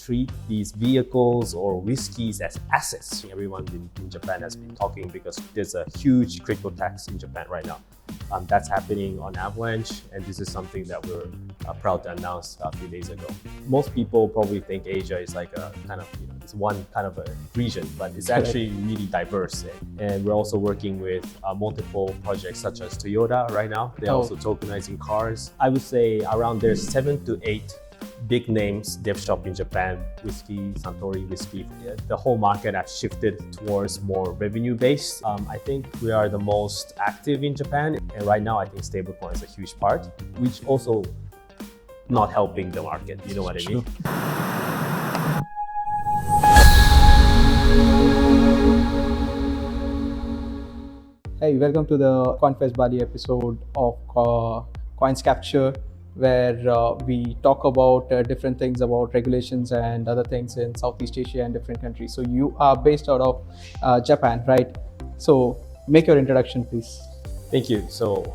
treat these vehicles or whiskeys as assets. Everyone in Japan has been talking because there's a huge crypto tax in Japan right now. That's happening on Avalanche, and this is something that we're proud to announce a few days ago. Most people probably think Asia is like a kind of, it's one kind of a region, but it's actually really diverse. And we're also working with multiple projects such as Toyota right now. They're also tokenizing cars. I would say around there's 7 to 8 big names dev shop in Japan, whiskey, Suntory whiskey. The whole market has shifted towards more revenue based. I think we are the most active in Japan, and right now I think stablecoin is a huge part, which also not helping the market. You know what I mean? Hey, welcome to the CoinFest Bali episode of Coins Capture, where we talk about different things about regulations and other things in Southeast Asia and different countries. So you are based out of Japan, right? So make your introduction, please. Thank you. So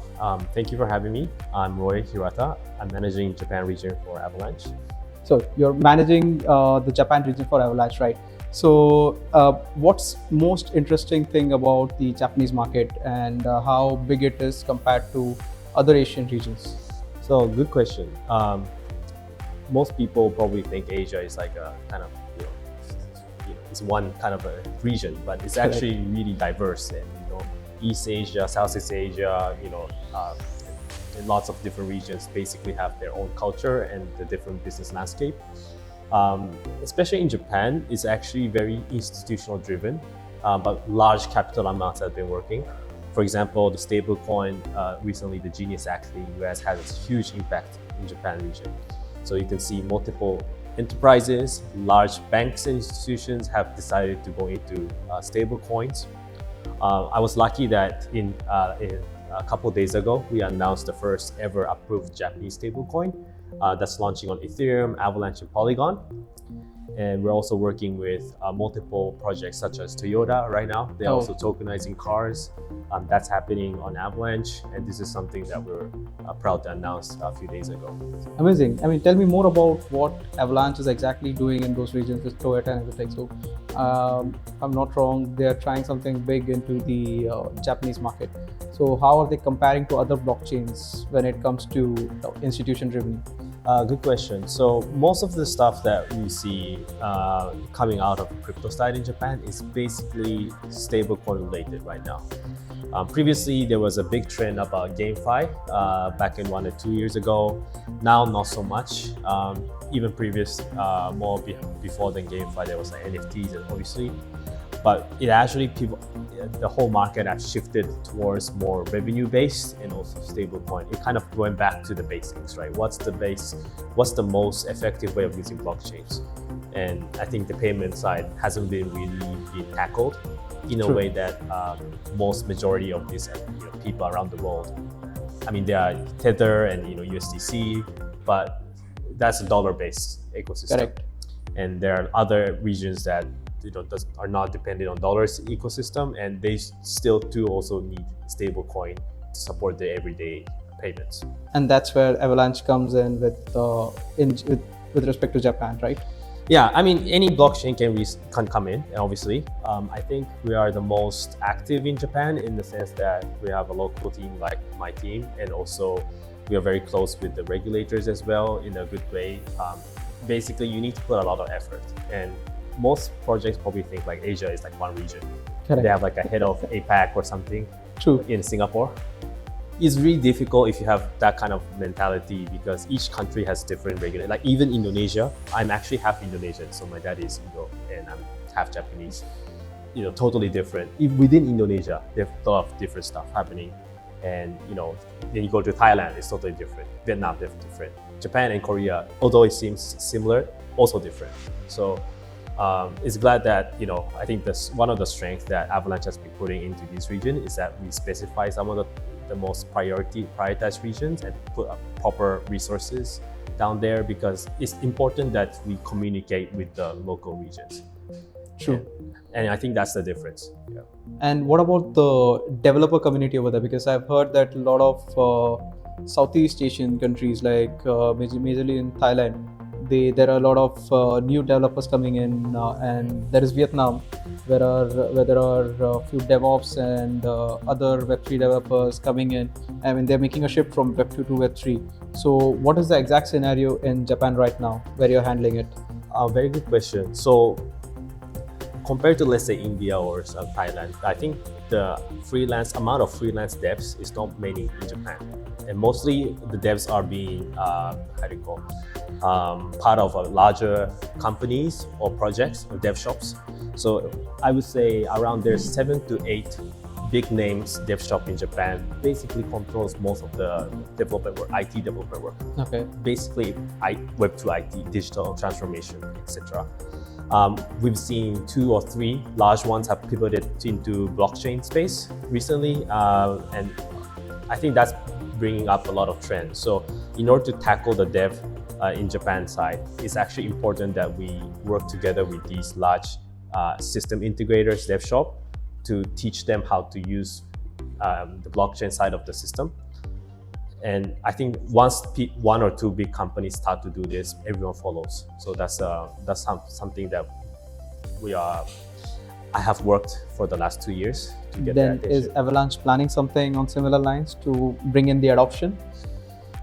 thank you for having me. I'm Roi Sarak. I'm managing Japan region for Avalanche. So you're managing the Japan region for Avalanche, right? So what's most interesting thing about the Japanese market and how big it is compared to other Asian regions? So good question. Most people probably think Asia is like a kind of, it's one kind of a region, but it's actually really diverse. And East Asia, Southeast Asia, in lots of different regions basically have their own culture and the different business landscape. Especially in Japan, it's actually very institutional driven, but large capital amounts have been working. For example, the stablecoin, recently the Genius Act in the US has a huge impact in Japan region. So you can see multiple enterprises, large banks and institutions have decided to go into stablecoins. I was lucky that in a couple of days ago, we announced the first ever approved Japanese stablecoin that's launching on Ethereum, Avalanche, and Polygon. And we're also working with multiple projects such as Toyota right now. They're also tokenizing cars. That's happening on Avalanche, and this is something that we're proud to announce a few days ago. Amazing. I mean, tell me more about what Avalanche is exactly doing in those regions with Toyota and everything. So, if I'm not wrong, they're trying something big into the Japanese market. So, how are they comparing to other blockchains when it comes to institution revenue? Good question. So most of the stuff that we see coming out of the crypto side in Japan is basically stablecoin related right now. Previously, there was a big trend about GameFi back in 1 or 2 years ago. Now, not so much. Even previous, more before than GameFi, there was like NFTs, obviously. But it actually, the whole market has shifted towards more revenue-based and also stablecoin. It kind of going back to the basics, right? What's the base? What's the most effective way of using blockchains? And I think the payment side hasn't been really been tackled in a way that most majority of these people around the world. I mean, there are Tether and USDC, but that's a dollar-based ecosystem. Correct. And there are other regions that are not dependent on dollars ecosystem, and they still do also need stablecoin to support their everyday payments. And that's where Avalanche comes in with respect to Japan, right? Yeah, I mean, any blockchain can come in, obviously. I think we are the most active in Japan in the sense that we have a local team like my team, and also we are very close with the regulators as well in a good way. Basically, you need to put a lot of effort, and most projects probably think like Asia is like one region. Correct. They have like a head of APAC or something. True. In Singapore. It's really difficult if you have that kind of mentality because each country has different regulations. Like even Indonesia, I'm actually half Indonesian, so my dad is Indo and I'm half Japanese. Totally different. Within Indonesia, there's a lot of different stuff happening. And then you go to Thailand, it's totally different. Vietnam, they're different. Japan and Korea, although it seems similar, also different. So it's glad that, I think that's one of the strengths that Avalanche has been putting into this region is that we specify some of the most prioritized regions and put proper resources down there because it's important that we communicate with the local regions. True. And I think that's the difference. Yeah. And what about the developer community over there? Because I've heard that a lot of Southeast Asian countries like majorly in Thailand, there are a lot of new developers coming in, and there is Vietnam, where there are few DevOps and other Web3 developers coming in. I mean, they're making a shift from Web2 to Web3. So, what is the exact scenario in Japan right now, where you're handling it? Very good question. So, compared to, let's say, India or Thailand, I think the amount of freelance devs is not many in Japan, and mostly the devs are being part of larger companies or projects or dev shops. So I would say around there's 7 to 8 big names dev shop in Japan. Basically controls most of the development work, IT development work. Okay. Basically, Web2 IT, digital transformation, etc. We've seen 2 or 3 large ones have pivoted into blockchain space recently, and I think that's bringing up a lot of trends. So in order to tackle the dev in Japan side, it's actually important that we work together with these large system integrators, dev shop, to teach them how to use the blockchain side of the system. And I think once 1 or 2 big companies start to do this, everyone follows. So that's something that I have worked for the last 2 years to get Then that is Avalanche planning something on similar lines to bring in the adoption?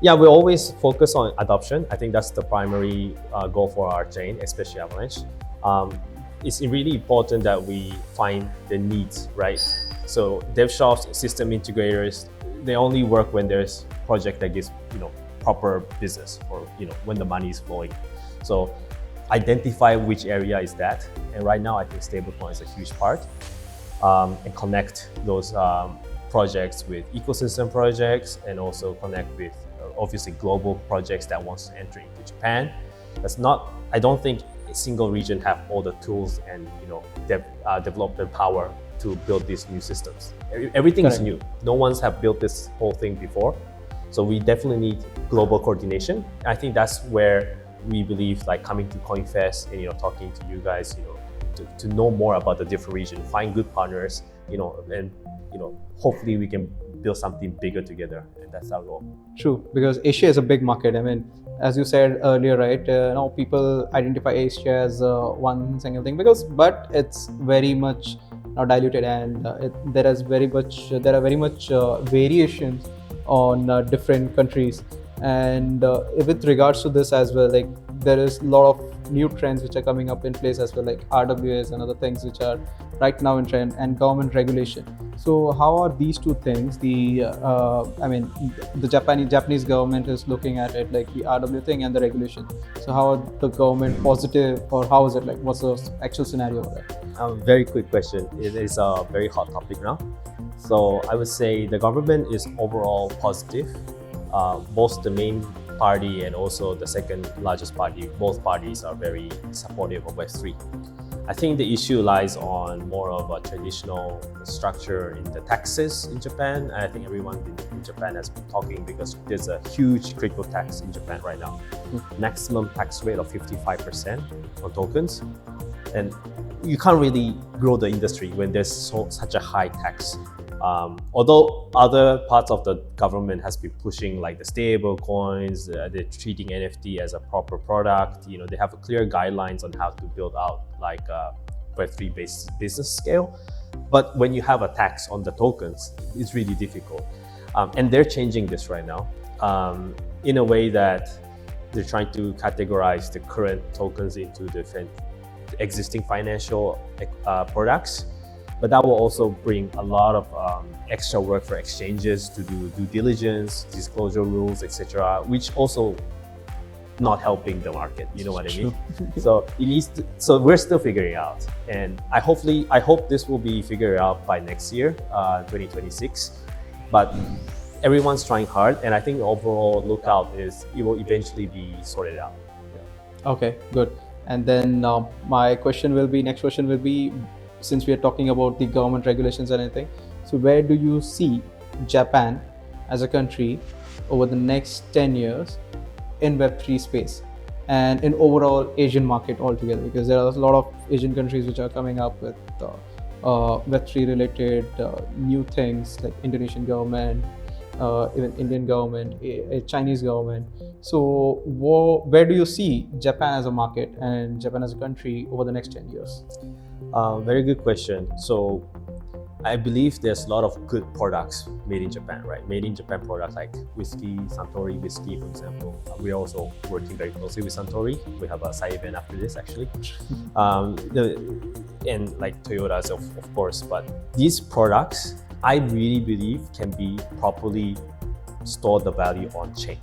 Yeah, we always focus on adoption. I think that's the primary goal for our chain, especially Avalanche. It's really important that we find the needs, right? So dev shops, system integrators, they only work when there's project that gives proper business, or when the money is flowing. So identify which area is that, and right now I think stablecoin is a huge part, and connect those projects with ecosystem projects, and also connect with obviously global projects that wants to enter into Japan. I don't think a single region have all the tools and development power to build these new systems. Everything is new. No one's have built this whole thing before. So we definitely need global coordination. I think that's where we believe, like coming to CoinFest and talking to you guys, to know more about the different regions, find good partners, and hopefully we can build something bigger together, and that's our goal. True, because Asia is a big market. I mean, as you said earlier, right? Now people identify Asia as one single thing, but it's very much now diluted, and there are very much variations on different countries. And with regards to this as well, like there is a lot of new trends which are coming up in place as well, like RWAs and other things which are right now in trend, and government regulation. So how are these two things? The Japanese government is looking at it, like the RW thing and the regulation. So how are the government positive, or how is it, like what's the actual scenario of that? Very quick question. It is a very hot topic now. So I would say the government is overall positive. Both the main party and also the second largest party, both parties are very supportive of Web3. I think the issue lies on more of a traditional structure in the taxes in Japan. I think everyone in Japan has been talking, because there's a huge crypto tax in Japan right now. Maximum tax rate of 55% on tokens. And you can't really grow the industry when there's such a high tax. Although other parts of the government has been pushing, like the stable coins, they're treating NFT as a proper product. They have a clear guidelines on how to build out like a Web3 based business scale. But when you have a tax on the tokens, it's really difficult. And they're changing this right now in a way that they're trying to categorize the current tokens into different existing financial products. But that will also bring a lot of extra work for exchanges to do due diligence, disclosure rules, etc., which also not helping the market. You know what I mean? So it needs to, so we're still figuring out, and I hope this will be figured out by next year, 2026. But everyone's trying hard, and I think the overall lookout is it will eventually be sorted out. Yeah. Okay, good. And then my next question will be, since we are talking about the government regulations and anything, so where do you see Japan as a country over the next 10 years in Web3 space and in overall Asian market altogether? Because there are a lot of Asian countries which are coming up with Web3 related new things, like Indonesian government even Indian government, a Chinese government. So where do you see Japan as a market and Japan as a country over the next 10 years? Very good question. So I believe there's a lot of good products made in Japan, right? Made in Japan products like whiskey, Suntory whiskey, for example. We're also working very closely with Suntory. We have a side event after this, actually. And like Toyota's, of course. But these products, I really believe, can be properly stored the value on chain.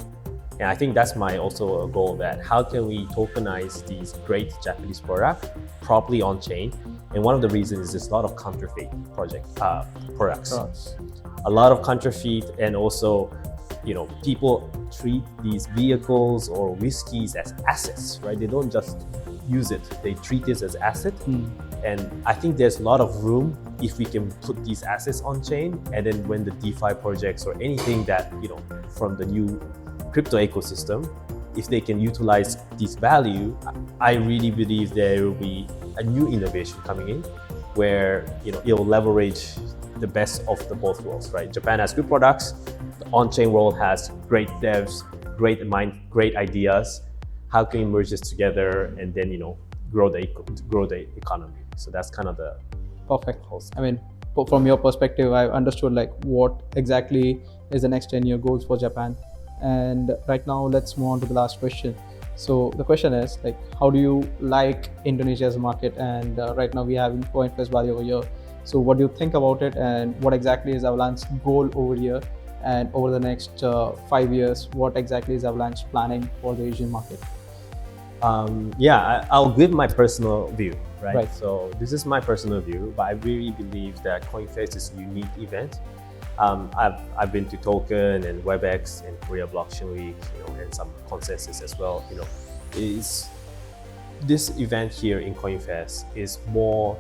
And I think that's my also a goal, that how can we tokenize these great Japanese products properly on chain? And one of the reasons is there's a lot of counterfeit products. A lot of counterfeit, and also, people treat these vehicles or whiskeys as assets, right? They don't just use it; they treat this as asset. And I think there's a lot of room if we can put these assets on chain, and then when the DeFi projects or anything that from the new crypto ecosystem, if they can utilize this value, I really believe there will be a new innovation coming in where it'll leverage the best of the both worlds, right? Japan has good products, the on-chain world has great devs, great mind, great ideas. How can we merge this together and then grow the economy? So that's kind of the perfect. whole stuff. I mean, from your perspective, I've understood like what exactly is the next 10-year goals for Japan. And right now, let's move on to the last question. So the question is like, how do you like Indonesia as a market? And right now we have CoinFest Bali over here. So what do you think about it? And what exactly is Avalanche's goal over here? And over the next 5 years, what exactly is Avalanche planning for the Asian market? I'll give my personal view, Right. So this is my personal view, but I really believe that CoinFest is a unique event. I've been to Token and WebEx and Korea Blockchain Week, and some consensus as well. Is this event here in CoinFest is more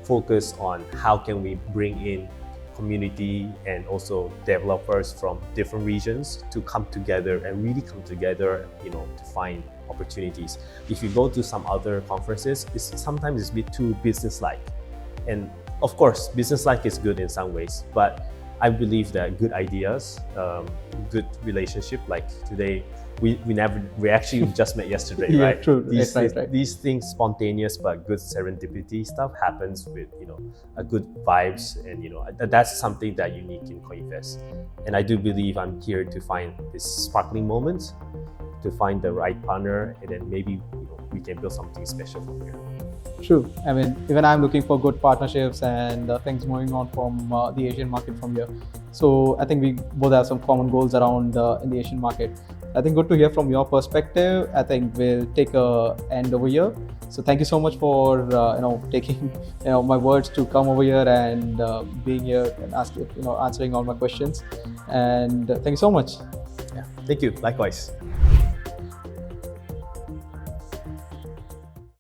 focused on how can we bring in community and also developers from different regions to come together and really come together, to find opportunities. If you go to some other conferences, sometimes it's a bit too business-like, and of course, business-like is good in some ways, but I believe that good ideas, good relationship, like today, we actually just met yesterday, Yeah, right? true. Right. These things, spontaneous but good serendipity stuff happens with, a good vibes, and that's something that unique in CoinFest. And I do believe I'm here to find this sparkling moment, to find the right partner, and then maybe, we can build something special from here. True. I mean, even I'm looking for good partnerships and things moving on from the Asian market from here. So I think we both have some common goals around in the Asian market. I think good to hear from your perspective. I think we'll take a end over here. So thank you so much for taking my words to come over here and being here and answering all my questions. And thank you so much. Yeah, thank you. Likewise.